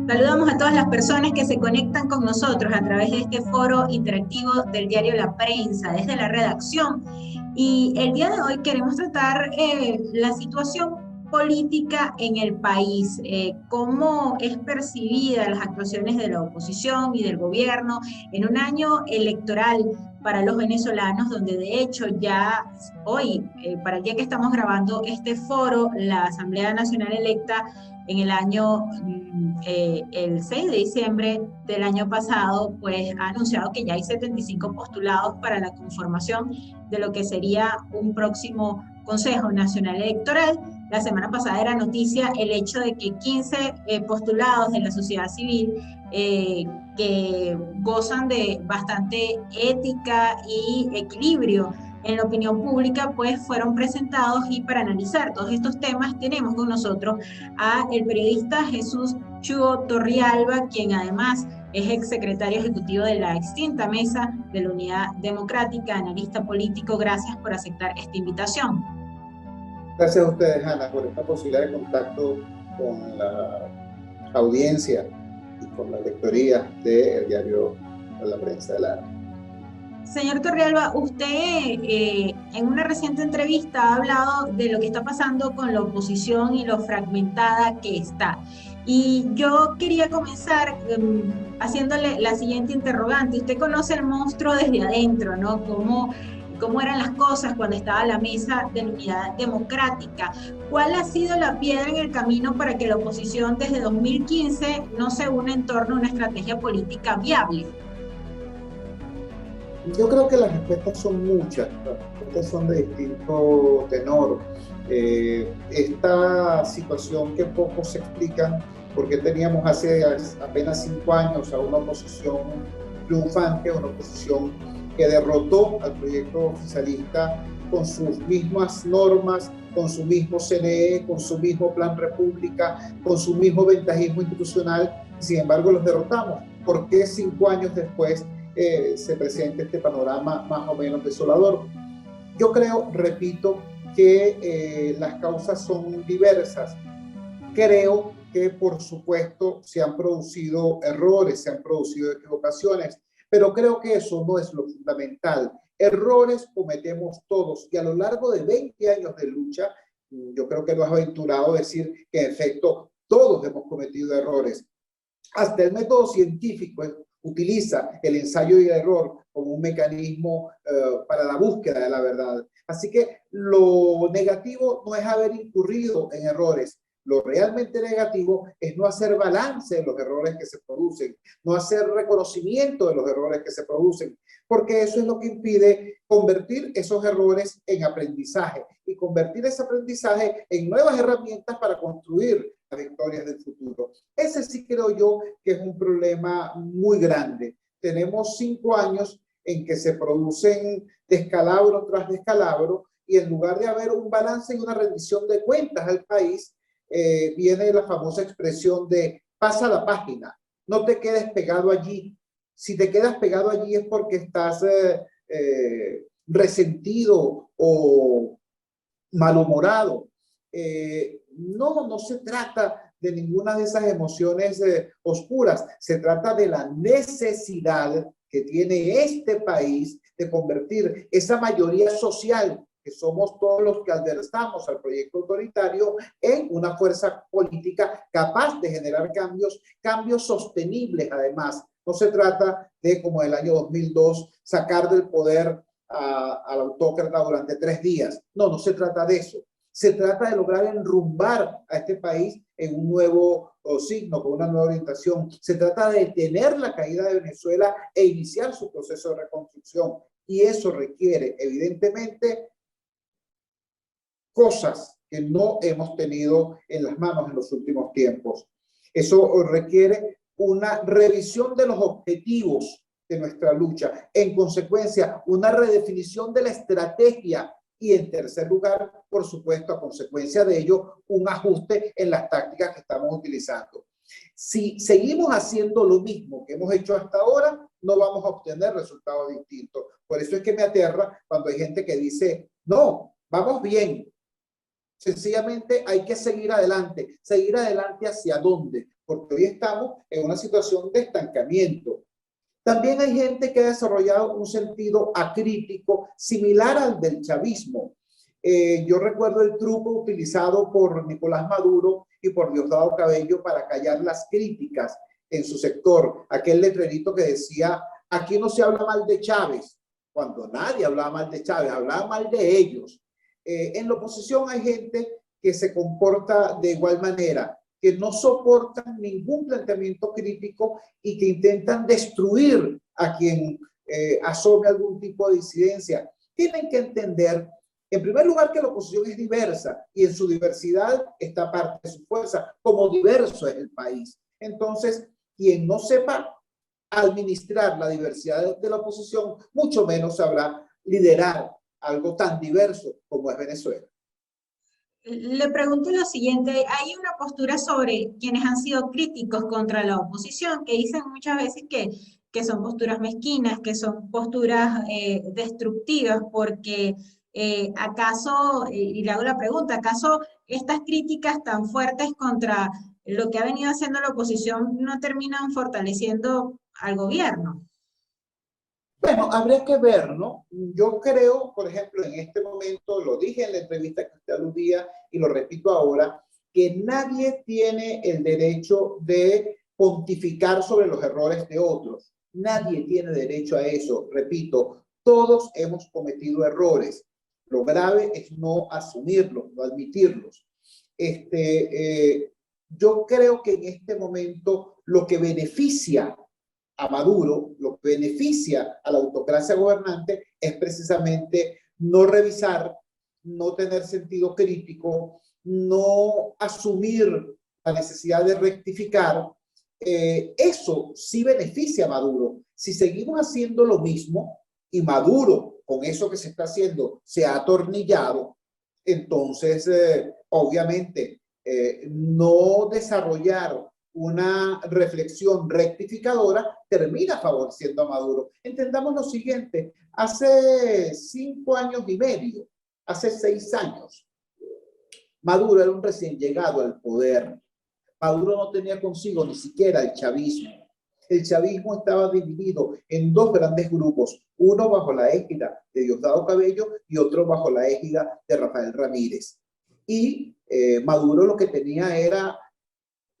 Saludamos a todas las personas que se conectan con nosotros a través de este foro interactivo del diario La Prensa, desde la redacción. Y el día de hoy queremos tratar la situación política en el país, cómo es percibida las actuaciones de la oposición y del gobierno en un año electoral para los venezolanos, donde de hecho ya hoy, para el día que estamos grabando este foro, la Asamblea Nacional electa en el año, el 6 de diciembre del año pasado, pues ha anunciado que ya hay 75 postulados para la conformación de lo que sería un próximo Consejo Nacional Electoral. La semana pasada era noticia el hecho de que 15 postulados de la sociedad civil que gozan de bastante ética y equilibrio en la opinión pública, pues fueron presentados, y para analizar todos estos temas tenemos con nosotros a el periodista Jesús Chugo Torrialba, quien además es exsecretario ejecutivo de la extinta Mesa de la Unidad Democrática, analista político. Gracias por aceptar esta invitación. Gracias a ustedes, Ana, por esta posibilidad de contacto con la audiencia y con la lectoría del diario La Prensa de la. Señor Torrialba, usted en una reciente entrevista ha hablado de lo que está pasando con la oposición y lo fragmentada que está. Y yo quería comenzar haciéndole la siguiente interrogante. Usted conoce el monstruo desde adentro, ¿no? ¿Cómo eran las cosas cuando estaba la Mesa de la Unidad Democrática? ¿Cuál ha sido la piedra en el camino para que la oposición desde 2015 no se une en torno a una estrategia política viable? Yo creo que las respuestas son muchas, las respuestas son de distinto tenor. Esta situación que pocos se explican, porque teníamos hace apenas 5 años a una oposición triunfante, una oposición que derrotó al proyecto oficialista con sus mismas normas, con su mismo CNE, con su mismo Plan República, con su mismo ventajismo institucional. Sin embargo, los derrotamos. ¿Por qué 5 años después se presenta este panorama más o menos desolador? Yo creo, repito, que las causas son diversas. Creo que, por supuesto, se han producido errores, se han producido equivocaciones, pero creo que eso no es lo fundamental. Errores cometemos todos, y a lo largo de 20 años de lucha, yo creo que no es aventurado decir que, en efecto, todos hemos cometido errores. Hasta el método científico utiliza el ensayo y el error como un mecanismo para la búsqueda de la verdad. Así que lo negativo no es haber incurrido en errores. Lo realmente negativo es no hacer balance de los errores que se producen, no hacer reconocimiento de los errores que se producen, porque eso es lo que impide convertir esos errores en aprendizaje y convertir ese aprendizaje en nuevas herramientas para construir las victorias del futuro. Ese sí creo yo que es un problema muy grande. Tenemos 5 años en que se producen descalabro tras descalabro, y en lugar de haber un balance y una rendición de cuentas al país, viene la famosa expresión de pasa la página, no te quedes pegado allí. Si te quedas pegado allí es porque estás resentido o malhumorado. No se trata de ninguna de esas emociones oscuras, se trata de la necesidad que tiene este país de convertir esa mayoría social, que somos todos los que adversamos al proyecto autoritario, en una fuerza política capaz de generar cambios sostenibles. Además, no se trata de, como en el año 2002, sacar del poder al autócrata durante 3 días. No se trata de eso. Se trata de lograr enrumbar a este país en un nuevo signo, con una nueva orientación. Se trata de detener la caída de Venezuela e iniciar su proceso de reconstrucción. Y eso requiere, evidentemente, cosas que no hemos tenido en las manos en los últimos tiempos. Eso requiere una revisión de los objetivos de nuestra lucha. En consecuencia, una redefinición de la estrategia. Y en tercer lugar, por supuesto, a consecuencia de ello, un ajuste en las tácticas que estamos utilizando. Si seguimos haciendo lo mismo que hemos hecho hasta ahora, no vamos a obtener resultados distintos. Por eso es que me aterra cuando hay gente que dice, no, vamos bien. Sencillamente hay que seguir adelante. ¿Seguir adelante hacia dónde? Porque hoy estamos en una situación de estancamiento. También hay gente que ha desarrollado un sentido acrítico similar al del chavismo. Yo recuerdo el truco utilizado por Nicolás Maduro y por Diosdado Cabello para callar las críticas en su sector. Aquel letrerito que decía, aquí no se habla mal de Chávez, cuando nadie hablaba mal de Chávez, hablaba mal de ellos. En la oposición hay gente que se comporta de igual manera, que no soportan ningún planteamiento crítico y que intentan destruir a quien asome algún tipo de disidencia. Tienen que entender, en primer lugar, que la oposición es diversa y en su diversidad está parte de su fuerza, como diverso es el país. Entonces, quien no sepa administrar la diversidad de la oposición, mucho menos sabrá liderar algo tan diverso como es Venezuela. Le pregunto lo siguiente, hay una postura sobre quienes han sido críticos contra la oposición, que dicen muchas veces que son posturas mezquinas, que son posturas destructivas, porque acaso, y le hago la pregunta, ¿acaso estas críticas tan fuertes contra lo que ha venido haciendo la oposición no terminan fortaleciendo al gobierno? Bueno, habría que ver, ¿no? Yo creo, por ejemplo, en este momento, lo dije en la entrevista que usted aludía y lo repito ahora, que nadie tiene el derecho de pontificar sobre los errores de otros. Nadie tiene derecho a eso. Repito, todos hemos cometido errores. Lo grave es no asumirlos, no admitirlos. Yo creo que en este momento lo que beneficia a Maduro, lo que beneficia a la autocracia gobernante es precisamente no revisar, no tener sentido crítico, no asumir la necesidad de rectificar. Eso sí beneficia a Maduro. Si seguimos haciendo lo mismo y Maduro, con eso que se está haciendo, se ha atornillado, entonces, obviamente, no desarrollar una reflexión rectificadora termina favoreciendo a Maduro. Entendamos lo siguiente, hace 5 años y medio, hace 6 años, Maduro era un recién llegado al poder. Maduro no tenía consigo ni siquiera el chavismo. El chavismo estaba dividido en 2 grandes grupos, uno bajo la égida de Diosdado Cabello y otro bajo la égida de Rafael Ramírez. Y Maduro lo que tenía era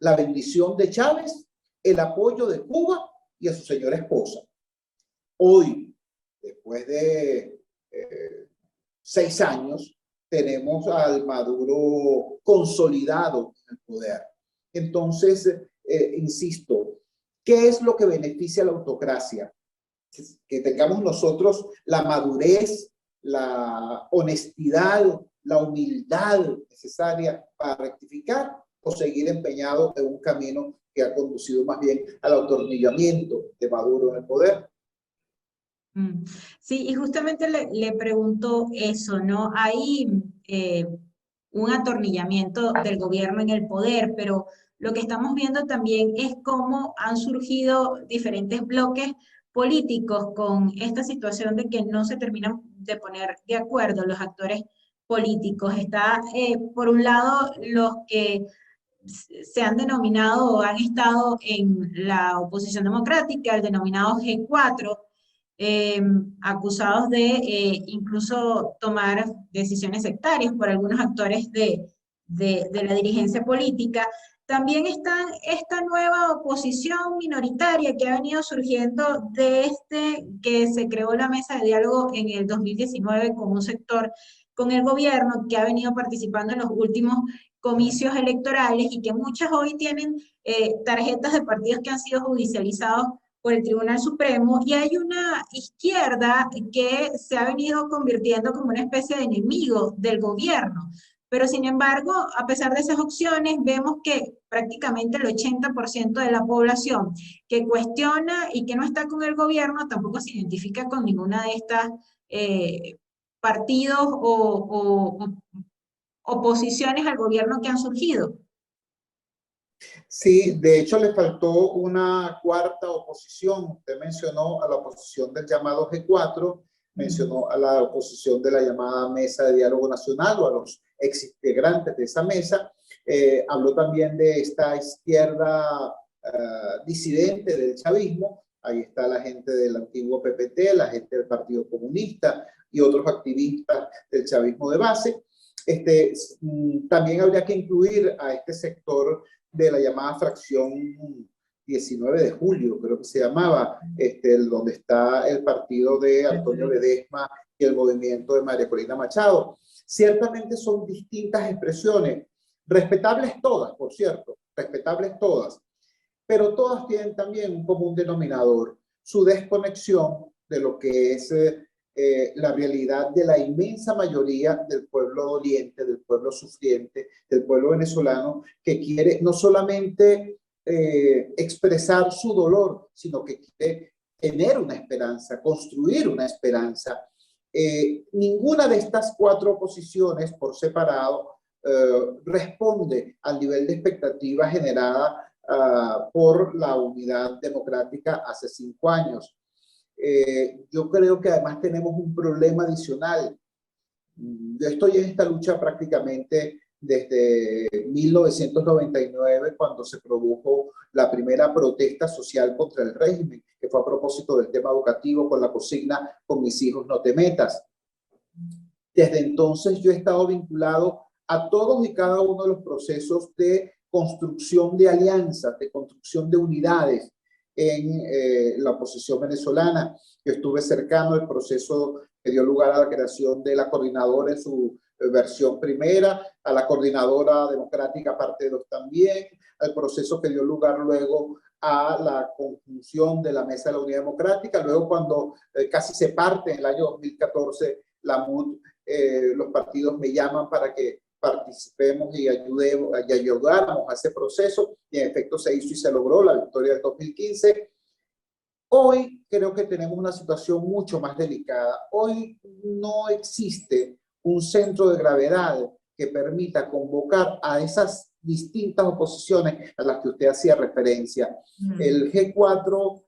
la bendición de Chávez, el apoyo de Cuba y a su señora esposa. Hoy, después de 6 años, tenemos al Maduro consolidado en el poder. Entonces, insisto, ¿qué es lo que beneficia a la autocracia? Que tengamos nosotros la madurez, la honestidad, la humildad necesaria para rectificar o seguir empeñado en un camino que ha conducido más bien al atornillamiento de Maduro en el poder. Sí, y justamente le pregunto eso, ¿no? Hay un atornillamiento del gobierno en el poder, pero lo que estamos viendo también es cómo han surgido diferentes bloques políticos con esta situación de que no se terminan de poner de acuerdo los actores políticos. Está, por un lado, los que se han denominado o han estado en la oposición democrática, el denominado G4, acusados de incluso tomar decisiones sectarias por algunos actores de la dirigencia política. También está esta nueva oposición minoritaria que ha venido surgiendo desde que se creó la mesa de diálogo en el 2019 con un sector, con el gobierno, que ha venido participando en los últimos comicios electorales y que muchas hoy tienen tarjetas de partidos que han sido judicializados por el Tribunal Supremo, y hay una izquierda que se ha venido convirtiendo como una especie de enemigo del gobierno. Pero sin embargo, a pesar de esas opciones, vemos que prácticamente el 80% de la población que cuestiona y que no está con el gobierno tampoco se identifica con ninguna de estas partidos o oposiciones al gobierno que han surgido. Sí, de hecho le faltó una cuarta oposición. Usted mencionó a la oposición del llamado G4. mencionó a la oposición de la llamada Mesa de Diálogo Nacional o a los exintegrantes de esa mesa. Habló también de esta izquierda disidente del chavismo. Ahí está la gente del antiguo PPT, la gente del Partido Comunista y otros activistas del chavismo de base. También habría que incluir a este sector de la llamada fracción 19 de julio, creo que se llamaba, donde está el partido de Antonio Ledesma y el movimiento de María Corina Machado. Ciertamente son distintas expresiones, respetables todas, por cierto, respetables todas, pero todas tienen también un común denominador, su desconexión de lo que es la realidad de la inmensa mayoría del pueblo doliente, del pueblo sufriente, del pueblo venezolano, que quiere no solamente expresar su dolor, sino que quiere tener una esperanza, construir una esperanza. Ninguna de estas cuatro oposiciones por separado responde al nivel de expectativa generada por la unidad democrática hace 5 años. Yo creo que además tenemos un problema adicional. Yo estoy en esta lucha prácticamente desde 1999, cuando se produjo la primera protesta social contra el régimen, que fue a propósito del tema educativo con la consigna "Con mis hijos no te metas". Desde entonces yo he estado vinculado a todos y cada uno de los procesos de construcción de alianzas, de construcción de unidades en la oposición venezolana. Yo estuve cercano al proceso que dio lugar a la creación de la coordinadora en su versión primera, a la coordinadora democrática parte 2 también, al proceso que dio lugar luego a la conjunción de la Mesa de la Unidad Democrática. Luego, cuando casi se parte en el año 2014 la MUD, los partidos me llaman para que participemos y ayudáramos a ese proceso, y en efecto se hizo y se logró la victoria del 2015. Hoy creo que tenemos una situación mucho más delicada. Hoy no existe un centro de gravedad que permita convocar a esas distintas oposiciones a las que usted hacía referencia. El G4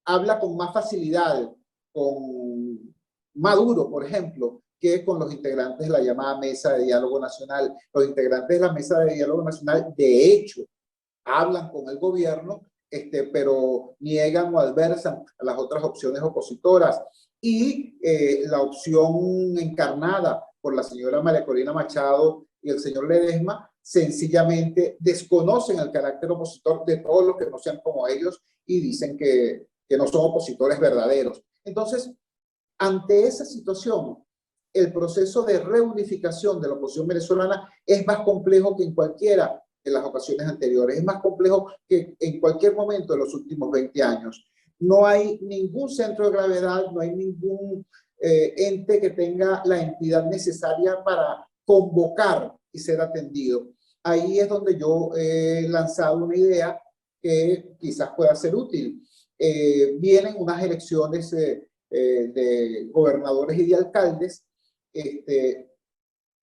habla con más facilidad con Maduro, por ejemplo, que con los integrantes de la llamada Mesa de Diálogo Nacional. Los integrantes de la Mesa de Diálogo Nacional, de hecho, hablan con el gobierno, pero niegan o adversan a las otras opciones opositoras. Y la opción encarnada por la señora María Corina Machado y el señor Ledesma sencillamente desconocen el carácter opositor de todos los que no sean como ellos y dicen que no son opositores verdaderos. Entonces, ante esa situación, el proceso de reunificación de la oposición venezolana es más complejo que en cualquiera de las ocasiones anteriores, es más complejo que en cualquier momento de los últimos 20 años. No hay ningún centro de gravedad, no hay ningún ente que tenga la entidad necesaria para convocar y ser atendido. Ahí es donde yo he lanzado una idea que quizás pueda ser útil. Vienen unas elecciones de gobernadores y de alcaldes.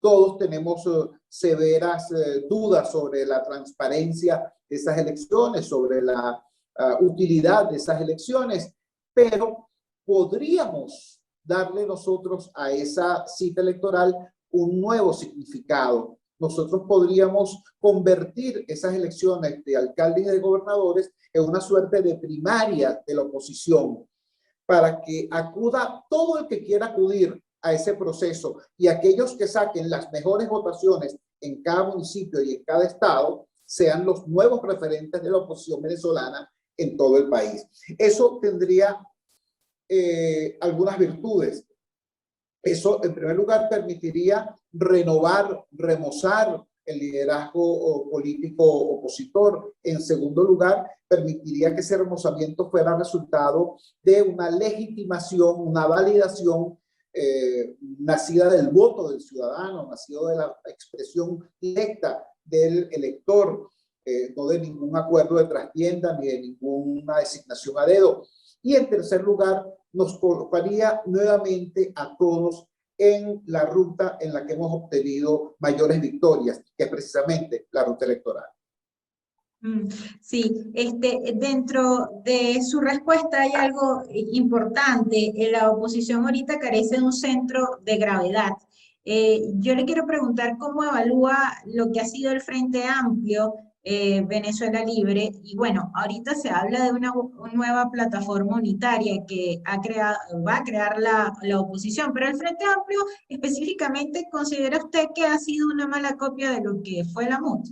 Todos tenemos severas dudas sobre la transparencia de esas elecciones, sobre la utilidad de esas elecciones, pero podríamos darle nosotros a esa cita electoral un nuevo significado. Nosotros podríamos convertir esas elecciones de alcaldes y de gobernadores en una suerte de primaria de la oposición, para que acuda todo el que quiera acudir a ese proceso, y aquellos que saquen las mejores votaciones en cada municipio y en cada estado sean los nuevos referentes de la oposición venezolana en todo el país. Eso tendría algunas virtudes. Eso, en primer lugar, permitiría renovar, remozar el liderazgo político opositor. En segundo lugar, permitiría que ese remozamiento fuera resultado de una legitimación, una validación nacida del voto del ciudadano, nacido de la expresión directa del elector, no de ningún acuerdo de trastienda ni de ninguna designación a dedo. Y en tercer lugar, nos colocaría nuevamente a todos en la ruta en la que hemos obtenido mayores victorias, que es precisamente la ruta electoral. Sí, dentro de su respuesta hay algo importante. La oposición ahorita carece de un centro de gravedad. Yo le quiero preguntar cómo evalúa lo que ha sido el Frente Amplio, Venezuela Libre. Y bueno, ahorita se habla de una nueva plataforma unitaria que va a crear la oposición, pero el Frente Amplio específicamente, ¿considera usted que ha sido una mala copia de lo que fue la MUT?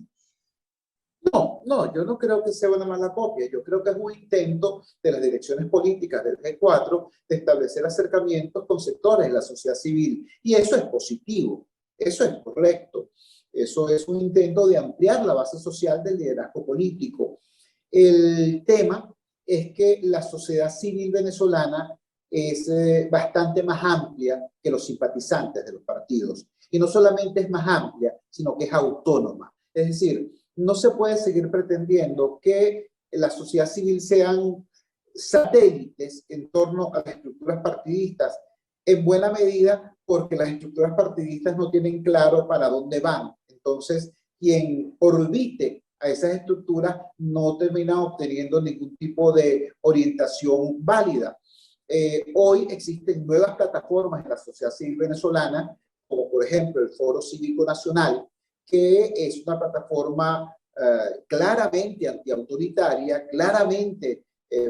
No, no, yo no creo que sea una mala copia. Yo creo que es un intento de las direcciones políticas del G4 de establecer acercamientos con sectores de la sociedad civil. Y eso es positivo, eso es correcto. Eso es un intento de ampliar la base social del liderazgo político. El tema es que la sociedad civil venezolana es bastante más amplia que los simpatizantes de los partidos. Y no solamente es más amplia, sino que es autónoma. Es decir, no se puede seguir pretendiendo que la sociedad civil sean satélites en torno a las estructuras partidistas, en buena medida porque las estructuras partidistas no tienen claro para dónde van. Entonces, quien orbite a esas estructuras no termina obteniendo ningún tipo de orientación válida. Hoy existen nuevas plataformas en la sociedad civil venezolana, como por ejemplo el Foro Cívico Nacional, que es una plataforma claramente antiautoritaria, claramente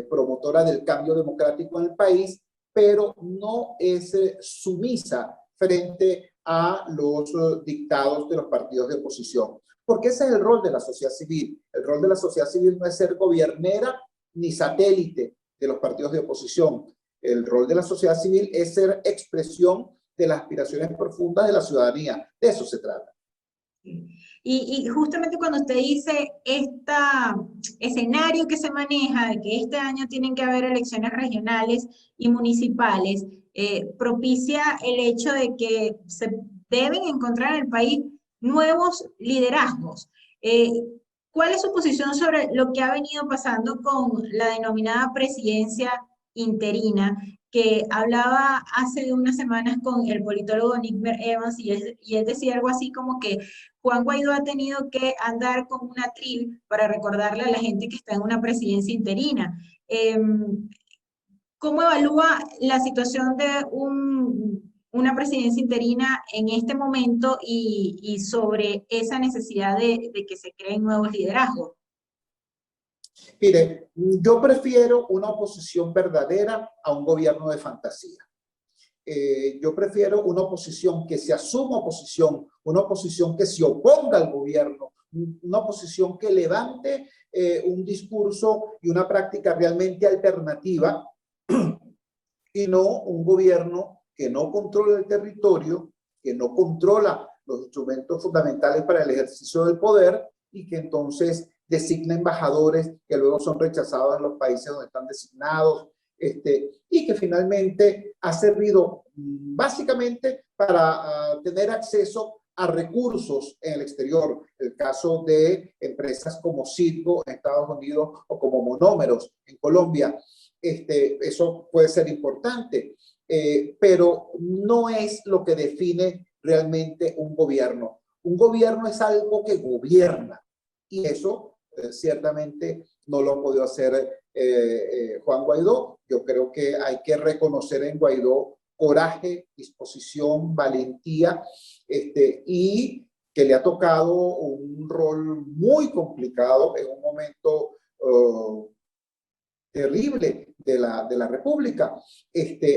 promotora del cambio democrático en el país, pero no es sumisa frente a los dictados de los partidos de oposición. Porque ese es el rol de la sociedad civil. El rol de la sociedad civil no es ser gobiernera ni satélite de los partidos de oposición. El rol de la sociedad civil es ser expresión de las aspiraciones profundas de la ciudadanía. De eso se trata. Y justamente cuando usted dice este escenario que se maneja, de que este año tienen que haber elecciones regionales y municipales, propicia el hecho de que se deben encontrar en el país nuevos liderazgos. ¿Cuál es su posición sobre lo que ha venido pasando con la denominada presidencia interina, que hablaba hace unas semanas con el politólogo Nick Evans, y él decía algo así como que Juan Guaidó ha tenido que andar con una tril para recordarle a la gente que está en una presidencia interina? ¿Cómo evalúa la situación de una presidencia interina en este momento y sobre esa necesidad de que se creen nuevos liderazgos? Mire, yo prefiero una oposición verdadera a un gobierno de fantasía. Yo prefiero una oposición que se asuma oposición, una oposición que se oponga al gobierno, una oposición que levante un discurso y una práctica realmente alternativa, y no un gobierno que no controla el territorio, que no controla los instrumentos fundamentales para el ejercicio del poder y que entonces designa embajadores que luego son rechazados en los países donde están designados, y que finalmente ha servido básicamente para tener acceso a recursos en el exterior. El caso de empresas como Citgo en Estados Unidos o como Monómeros en Colombia. Eso puede ser importante, pero no es lo que define realmente un gobierno. Un gobierno es algo que gobierna y eso ciertamente no lo ha podido hacer Juan Guaidó. Yo creo que hay que reconocer en Guaidó coraje, disposición, valentía, y que le ha tocado un rol muy complicado en un momento terrible de la República.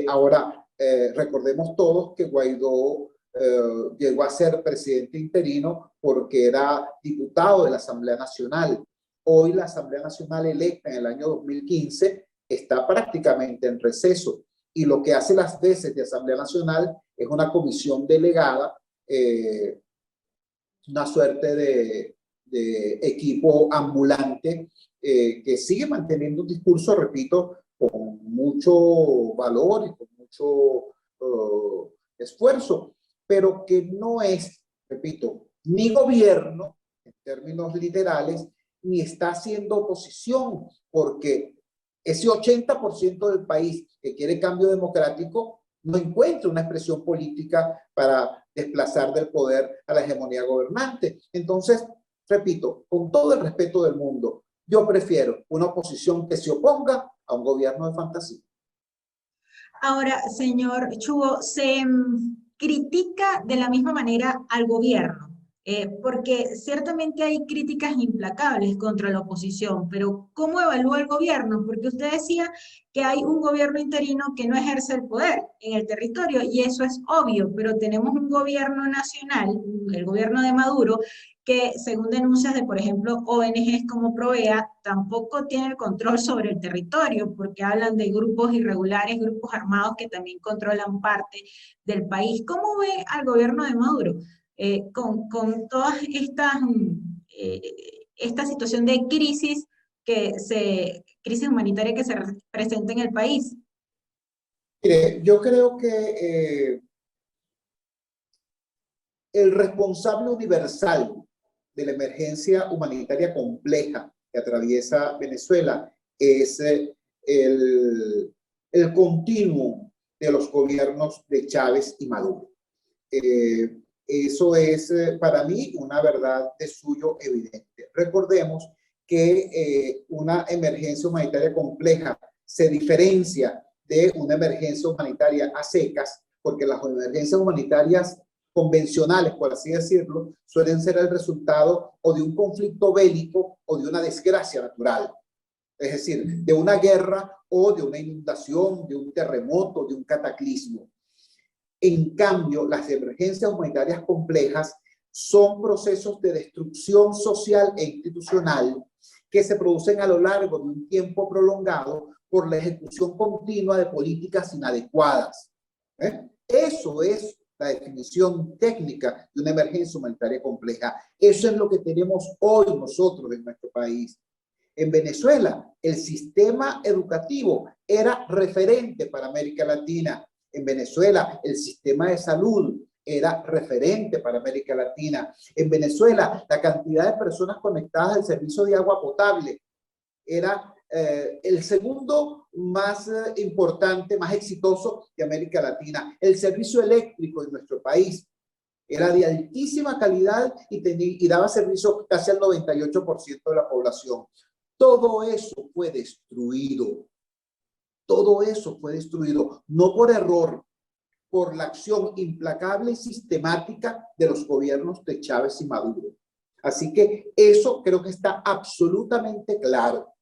Ahora, recordemos todos que Guaidó llegó a ser presidente interino porque era diputado de la Asamblea Nacional. Hoy la Asamblea Nacional electa en el año 2015 está prácticamente en receso y lo que hace las veces de Asamblea Nacional es una comisión delegada, una suerte de equipo ambulante que sigue manteniendo un discurso, repito, con mucho valor y con mucho esfuerzo, pero que no es, repito, ni gobierno en términos literales, ni está haciendo oposición, porque ese 80% del país que quiere cambio democrático no encuentra una expresión política para desplazar del poder a la hegemonía gobernante. Entonces, repito, con todo el respeto del mundo, Yo prefiero una oposición que se oponga a un gobierno de fantasía. Ahora, señor Chugo, se critica de la misma manera al gobierno, porque ciertamente hay críticas implacables contra la oposición, pero ¿cómo evalúa el gobierno? Porque usted decía que hay un gobierno interino que no ejerce el poder en el territorio, y eso es obvio, pero tenemos un gobierno nacional, el gobierno de Maduro, que según denuncias de, por ejemplo, ONGs como Provea, tampoco tiene el control sobre el territorio, porque hablan de grupos irregulares, grupos armados que también controlan parte del país. ¿Cómo ve al gobierno de Maduro con todas estas, esta situación de crisis humanitaria que se presenta en el país? Mire, yo creo que el responsable universal de la emergencia humanitaria compleja que atraviesa Venezuela es el continuo de los gobiernos de Chávez y Maduro. Eso es para mí una verdad de suyo evidente. Recordemos que una emergencia humanitaria compleja se diferencia de una emergencia humanitaria a secas, porque las emergencias humanitarias convencionales, por así decirlo, suelen ser el resultado o de un conflicto bélico o de una desgracia natural. Es decir, de una guerra o de una inundación, de un terremoto, de un cataclismo. En cambio, las emergencias humanitarias complejas son procesos de destrucción social e institucional que se producen a lo largo de un tiempo prolongado por la ejecución continua de políticas inadecuadas. Eso es la definición técnica de una emergencia humanitaria compleja. Eso es lo que tenemos hoy nosotros en nuestro país. En Venezuela, el sistema educativo era referente para América Latina. En Venezuela, el sistema de salud era referente para América Latina. En Venezuela, la cantidad de personas conectadas al servicio de agua potable era el segundo más importante, más exitoso de América Latina. El servicio eléctrico en nuestro país era de altísima calidad y daba servicio casi al 98% de la población. Todo eso fue destruido. Todo eso fue destruido, no por error, por la acción implacable y sistemática de los gobiernos de Chávez y Maduro. Así que eso creo que está absolutamente claro.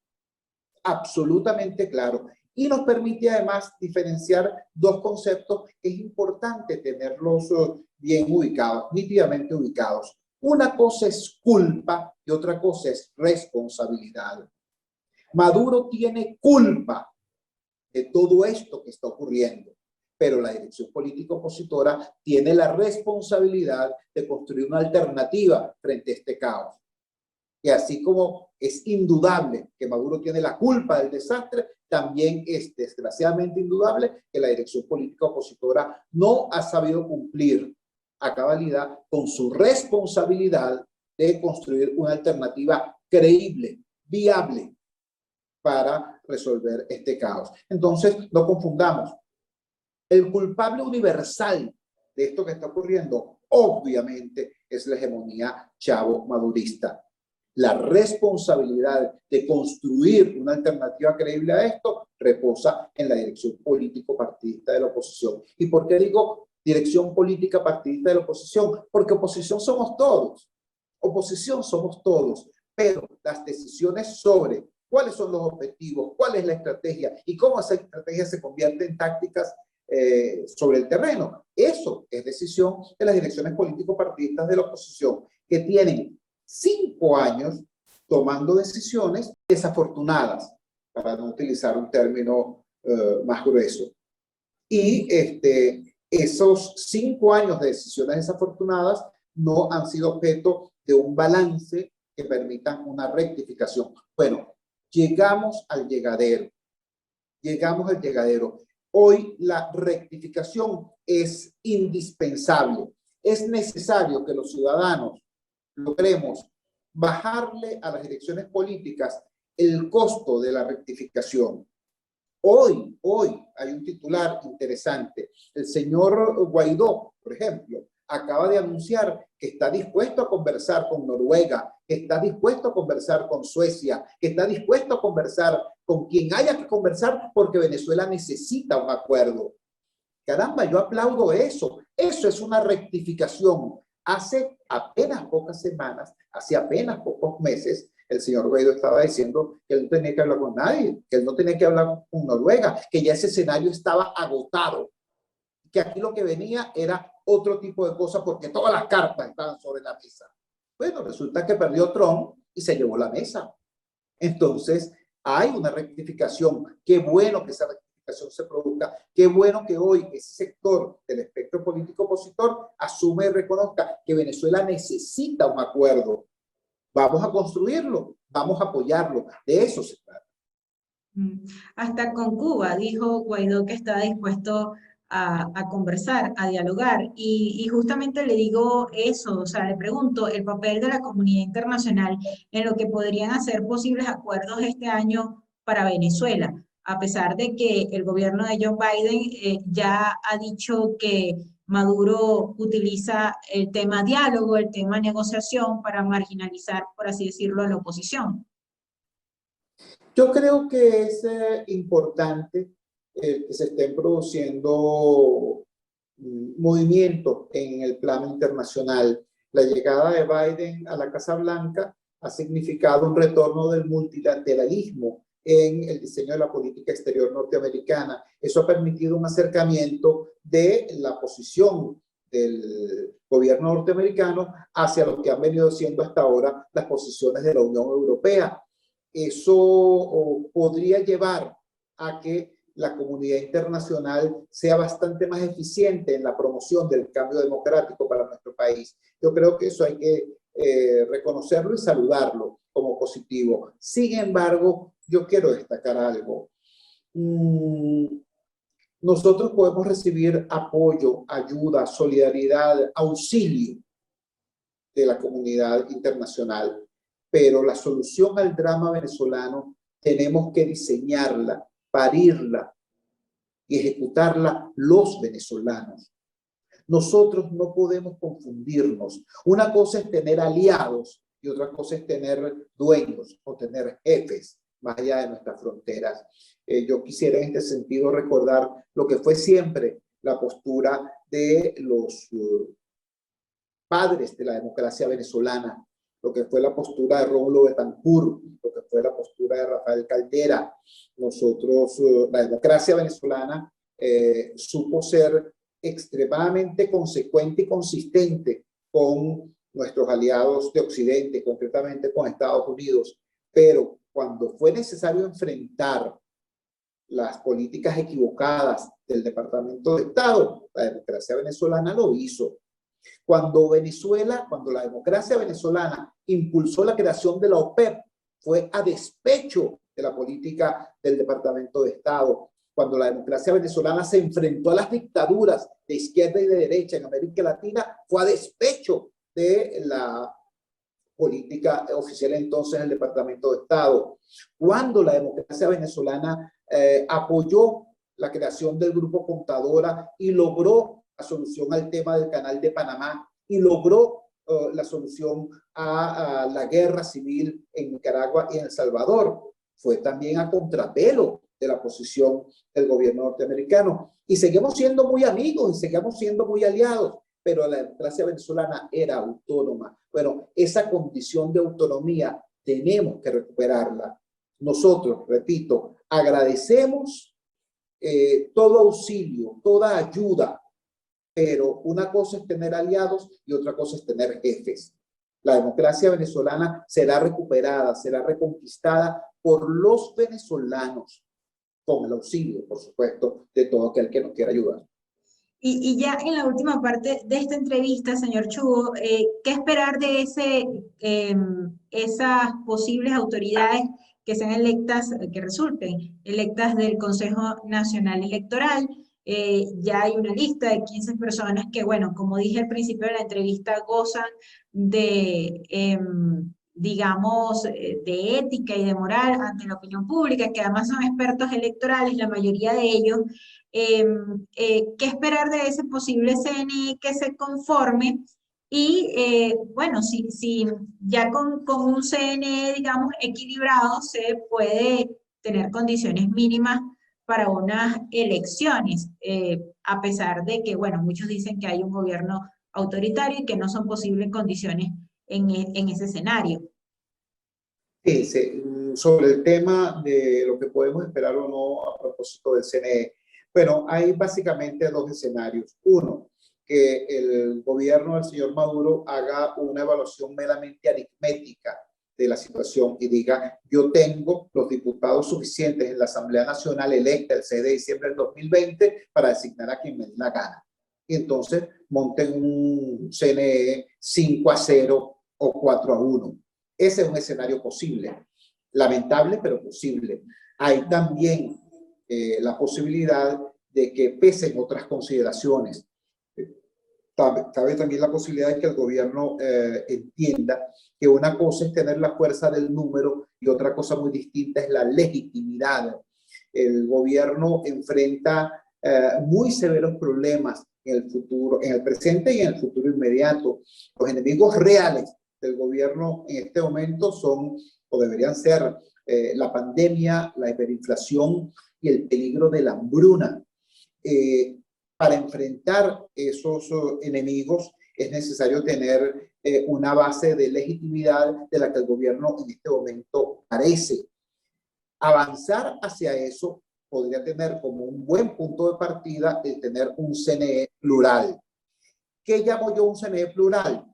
Absolutamente claro. Y nos permite además diferenciar dos conceptos que es importante tenerlos bien ubicados, nítidamente ubicados. Una cosa es culpa y otra cosa es responsabilidad. Maduro tiene culpa de todo esto que está ocurriendo, pero la dirección política opositora tiene la responsabilidad de construir una alternativa frente a este caos. Y así como es indudable que Maduro tiene la culpa del desastre, también es desgraciadamente indudable que la dirección política opositora no ha sabido cumplir a cabalidad con su responsabilidad de construir una alternativa creíble, viable, para resolver este caos. Entonces, no confundamos. El culpable universal de esto que está ocurriendo, obviamente, es la hegemonía chavo-madurista. La responsabilidad de construir una alternativa creíble a esto reposa en la dirección político-partidista de la oposición. ¿Y por qué digo dirección política partidista de la oposición? Porque oposición somos todos. Oposición somos todos. Pero las decisiones sobre cuáles son los objetivos, cuál es la estrategia y cómo esa estrategia se convierte en tácticas sobre el terreno, eso es decisión de las direcciones político-partidistas de la oposición, que tienen 5 años tomando decisiones desafortunadas, para no utilizar un término más grueso. Y esos 5 años de decisiones desafortunadas no han sido objeto de un balance que permitan una rectificación. Bueno, llegamos al llegadero. Llegamos al llegadero. Hoy la rectificación es indispensable. Es necesario que los ciudadanos logremos bajarle a las direcciones políticas el costo de la rectificación. Hoy hay un titular interesante. El señor Guaidó, por ejemplo, acaba de anunciar que está dispuesto a conversar con Noruega, que está dispuesto a conversar con Suecia, que está dispuesto a conversar con quien haya que conversar porque Venezuela necesita un acuerdo. Caramba, yo aplaudo eso. Eso es una rectificación. Hace apenas pocas semanas, hace apenas pocos meses, el señor Guaidó estaba diciendo que él no tenía que hablar con nadie, que él no tenía que hablar con Noruega, que ya ese escenario estaba agotado, que aquí lo que venía era otro tipo de cosas porque todas las cartas estaban sobre la mesa. Bueno, resulta que perdió Trump y se llevó la mesa. Entonces, hay una rectificación. Qué bueno que esa rectificación se produzca. Qué bueno que hoy ese sector del espectro político opositor asume y reconozca que Venezuela necesita un acuerdo. Vamos a construirlo, vamos a apoyarlo. De eso se trata. Hasta con Cuba dijo Guaidó que estaba dispuesto a conversar, a dialogar. Y justamente le digo eso, o sea, le pregunto el papel de la comunidad internacional en lo que podrían hacer posibles acuerdos este año para Venezuela, a pesar de que el gobierno de Joe Biden ya ha dicho que Maduro utiliza el tema diálogo, el tema negociación para marginalizar, por así decirlo, a la oposición. Yo creo que es importante que se estén produciendo movimientos en el plano internacional. La llegada de Biden a la Casa Blanca ha significado un retorno del multilateralismo en el diseño de la política exterior norteamericana. Eso ha permitido un acercamiento de la posición del gobierno norteamericano hacia lo que han venido siendo hasta ahora las posiciones de la Unión Europea. Eso podría llevar a que la comunidad internacional sea bastante más eficiente en la promoción del cambio democrático para nuestro país. Yo creo que eso hay que reconocerlo y saludarlo como positivo. Sin embargo, yo quiero destacar algo. Nosotros podemos recibir apoyo, ayuda, solidaridad, auxilio de la comunidad internacional, pero la solución al drama venezolano tenemos que diseñarla, parirla y ejecutarla los venezolanos. Nosotros no podemos confundirnos. Una cosa es tener aliados y otra cosa es tener dueños o tener jefes más allá de nuestras fronteras. Yo quisiera en este sentido recordar lo que fue siempre la postura de los padres de la democracia venezolana, lo que fue la postura de Rómulo Betancourt, lo que fue la postura de Rafael Caldera. Nosotros, la democracia venezolana supo ser extremadamente consecuente y consistente con nuestros aliados de Occidente, concretamente con Estados Unidos, pero cuando fue necesario enfrentar las políticas equivocadas del Departamento de Estado, la democracia venezolana lo hizo. Cuando la democracia venezolana impulsó la creación de la OPEP, fue a despecho de la política del Departamento de Estado. Cuando la democracia venezolana se enfrentó a las dictaduras de izquierda y de derecha en América Latina, fue a despecho de la política oficial entonces en el Departamento de Estado. Cuando la democracia venezolana apoyó la creación del Grupo Contadora y logró la solución al tema del Canal de Panamá y logró la solución a la guerra civil en Nicaragua y en El Salvador, fue también a contrapelo de la posición del gobierno norteamericano. Y seguimos siendo muy amigos y seguimos siendo muy aliados, pero la democracia venezolana era autónoma. Bueno, esa condición de autonomía tenemos que recuperarla. Nosotros, repito, agradecemos todo auxilio, toda ayuda, pero una cosa es tener aliados y otra cosa es tener jefes. La democracia venezolana será recuperada, será reconquistada por los venezolanos, con el auxilio, por supuesto, de todo aquel que nos quiera ayudar. Y ya en la última parte de esta entrevista, señor Chugo, ¿qué esperar de esas posibles autoridades que sean electas, que resulten electas del Consejo Nacional Electoral? Ya hay una lista de 15 personas que, bueno, como dije al principio de la entrevista, gozan de, digamos, de ética y de moral ante la opinión pública, que además son expertos electorales, la mayoría de ellos. qué esperar de ese posible CNE que se conforme. Y bueno, si ya con un CNE, digamos, equilibrado, se puede tener condiciones mínimas para unas elecciones, a pesar de que, bueno, muchos dicen que hay un gobierno autoritario y que no son posibles condiciones en ese escenario. Sí, sí, sobre el tema de lo que podemos esperar o no a propósito del CNE. Bueno, hay básicamente dos escenarios. Uno, que el gobierno del señor Maduro haga una evaluación meramente aritmética de la situación y diga, yo tengo los diputados suficientes en la Asamblea Nacional electa el 6 de diciembre del 2020 para designar a quien me dé la gana. Y entonces monten un CNE 5-0 o 4-1. Ese es un escenario posible, lamentable, pero posible. Hay también la posibilidad de que pesen otras consideraciones. Cabe también la posibilidad de que el gobierno entienda que una cosa es tener la fuerza del número y otra cosa muy distinta es la legitimidad. El gobierno enfrenta muy severos problemas en el futuro, en el presente y en el futuro inmediato. Los enemigos reales del gobierno en este momento son, o deberían ser, la pandemia, la hiperinflación y el peligro de la hambruna. Para enfrentar esos enemigos es necesario tener una base de legitimidad de la que el gobierno en este momento carece. Avanzar hacia eso podría tener como un buen punto de partida el tener un CNE plural. ¿Qué llamo yo un CNE plural?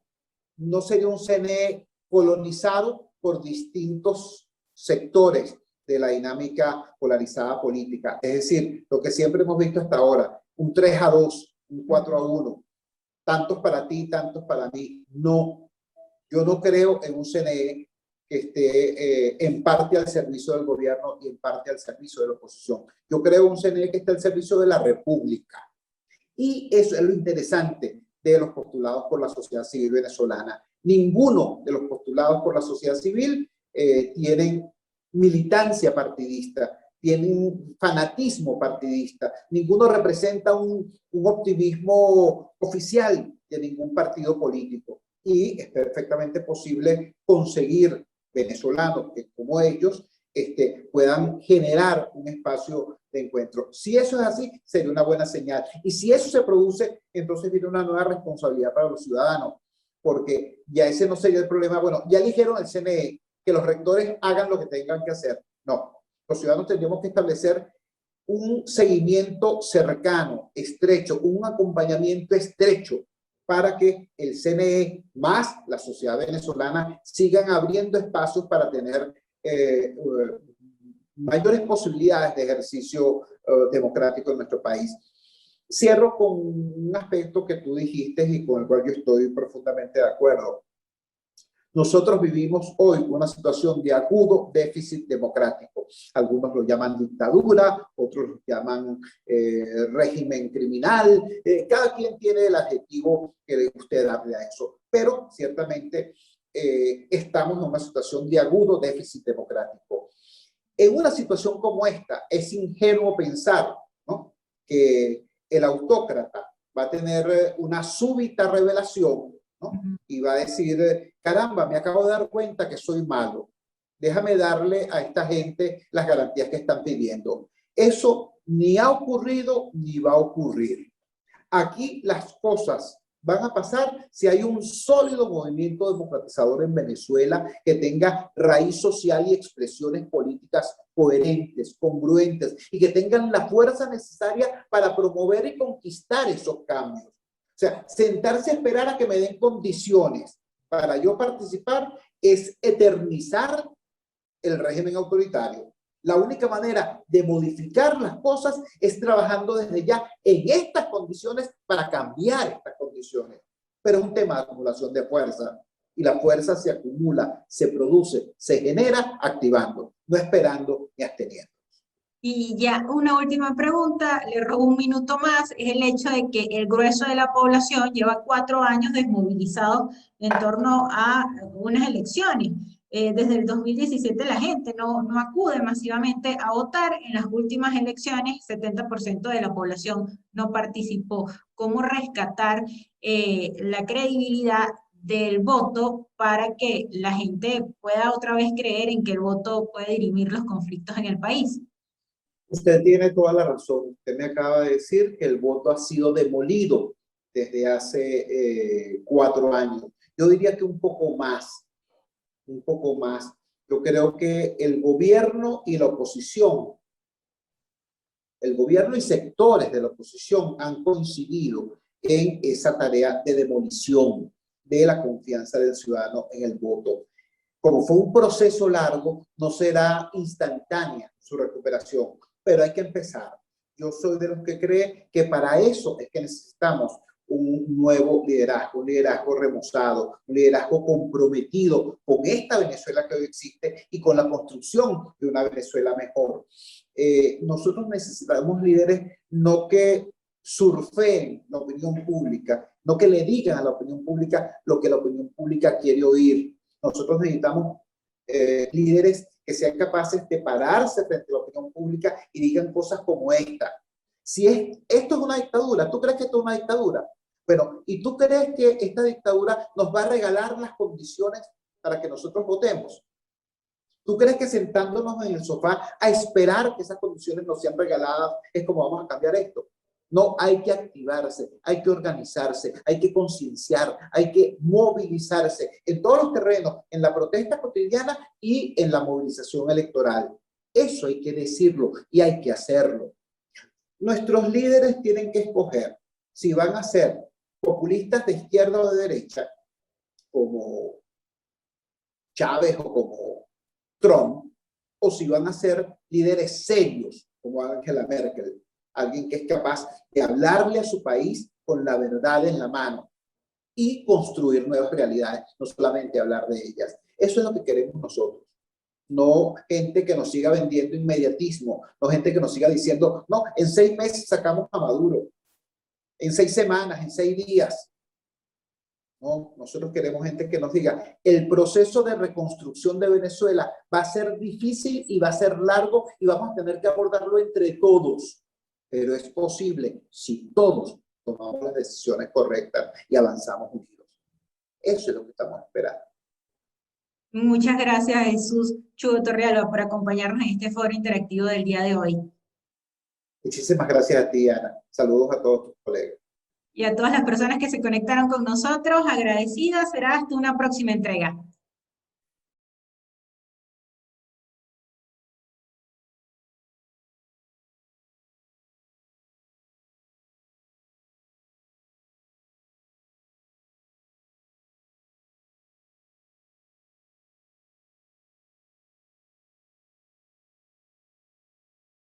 No sería un CNE colonizado por distintos sectores de la dinámica polarizada política. Es decir, lo que siempre hemos visto hasta ahora, un 3-2, un 4-1, tantos para ti, tantos para mí. No, yo no creo en un CNE que esté en parte al servicio del gobierno y en parte al servicio de la oposición. Yo creo un CNE que esté al servicio de la República. Y eso es lo interesante de los postulados por la sociedad civil venezolana. Ninguno de los postulados por la sociedad civil tienen militancia partidista, tienen fanatismo partidista. Ninguno representa un optimismo oficial de ningún partido político. Y es perfectamente posible conseguir venezolanos que, como ellos, puedan generar un espacio de encuentro. Si eso es así, sería una buena señal. Y si eso se produce, entonces viene una nueva responsabilidad para los ciudadanos, porque ya ese no sería el problema. Bueno, ya dijeron el CNE que los rectores hagan lo que tengan que hacer. No, los ciudadanos tendríamos que establecer un seguimiento cercano, estrecho, un acompañamiento estrecho para que el CNE más la sociedad venezolana sigan abriendo espacios para tener mayores posibilidades de ejercicio democrático en nuestro país. Cierro con un aspecto que tú dijiste y con el cual yo estoy profundamente de acuerdo. Nosotros vivimos hoy una situación de agudo déficit democrático. Algunos lo llaman dictadura, otros lo llaman régimen criminal. Cada quien tiene el adjetivo que le guste darle a eso. Pero ciertamente estamos en una situación de agudo déficit democrático. En una situación como esta, es ingenuo pensar, ¿no?, que el autócrata va a tener una súbita revelación, ¿no?, y va a decir, caramba, me acabo de dar cuenta que soy malo. Déjame darle a esta gente las garantías que están pidiendo. Eso ni ha ocurrido ni va a ocurrir. Aquí las cosas van a pasar si hay un sólido movimiento democratizador en Venezuela que tenga raíz social y expresiones políticas coherentes, congruentes y que tengan la fuerza necesaria para promover y conquistar esos cambios. O sea, sentarse a esperar a que me den condiciones para yo participar es eternizar el régimen autoritario. La única manera de modificar las cosas es trabajando desde ya en estas condiciones para cambiar estas condiciones. Pero es un tema de acumulación de fuerza. Y la fuerza se acumula, se produce, se genera activando, no esperando ni absteniendo. Y ya una última pregunta, le robo un minuto más, es el hecho de que el grueso de la población lleva 4 años desmovilizado en torno a unas elecciones. desde el 2017 la gente no acude masivamente a votar. En las últimas elecciones, 70% de la población no participó. ¿Cómo rescatar la credibilidad del voto para que la gente pueda otra vez creer en que el voto puede dirimir los conflictos en el país? Usted tiene toda la razón. Usted me acaba de decir que el voto ha sido demolido desde hace 4 años. Yo diría que un poco más, un poco más. Yo creo que el gobierno y la oposición, el gobierno y sectores de la oposición han coincidido en esa tarea de demolición de la confianza del ciudadano en el voto. Como fue un proceso largo, no será instantánea su recuperación, pero hay que empezar. Yo soy de los que cree que para eso es que necesitamos un nuevo liderazgo, un liderazgo remozado, un liderazgo comprometido con esta Venezuela que hoy existe y con la construcción de una Venezuela mejor. Nosotros necesitamos líderes no que surfeen la opinión pública, no que le digan a la opinión pública lo que la opinión pública quiere oír. Nosotros necesitamos líderes que sean capaces de pararse frente a la opinión pública y digan cosas como esta. Si esto es una dictadura, ¿tú crees que esto es una dictadura? Bueno, ¿y tú crees que esta dictadura nos va a regalar las condiciones para que nosotros votemos? ¿Tú crees que sentándonos en el sofá a esperar que esas condiciones nos sean regaladas es como vamos a cambiar esto? No, hay que activarse, hay que organizarse, hay que concienciar, hay que movilizarse en todos los terrenos, en la protesta cotidiana y en la movilización electoral. Eso hay que decirlo y hay que hacerlo. Nuestros líderes tienen que escoger si van a ser populistas de izquierda o de derecha, como Chávez o como Trump, o si van a ser líderes serios, como Angela Merkel, alguien que es capaz de hablarle a su país con la verdad en la mano y construir nuevas realidades, no solamente hablar de ellas. Eso es lo que queremos nosotros. No gente que nos siga vendiendo inmediatismo, no gente que nos siga diciendo, no, en 6 meses sacamos a Maduro, en 6 semanas, en 6 días. No, nosotros queremos gente que nos diga, el proceso de reconstrucción de Venezuela va a ser difícil y va a ser largo y vamos a tener que abordarlo entre todos, pero es posible si todos tomamos las decisiones correctas y avanzamos unidos. Eso es lo que estamos esperando. Muchas gracias, Jesús Chugo Torrealba, por acompañarnos en este foro interactivo del día de hoy. Muchísimas gracias a ti, Ana. Saludos a todos tus colegas. Y a todas las personas que se conectaron con nosotros, agradecidas. Será hasta una próxima entrega.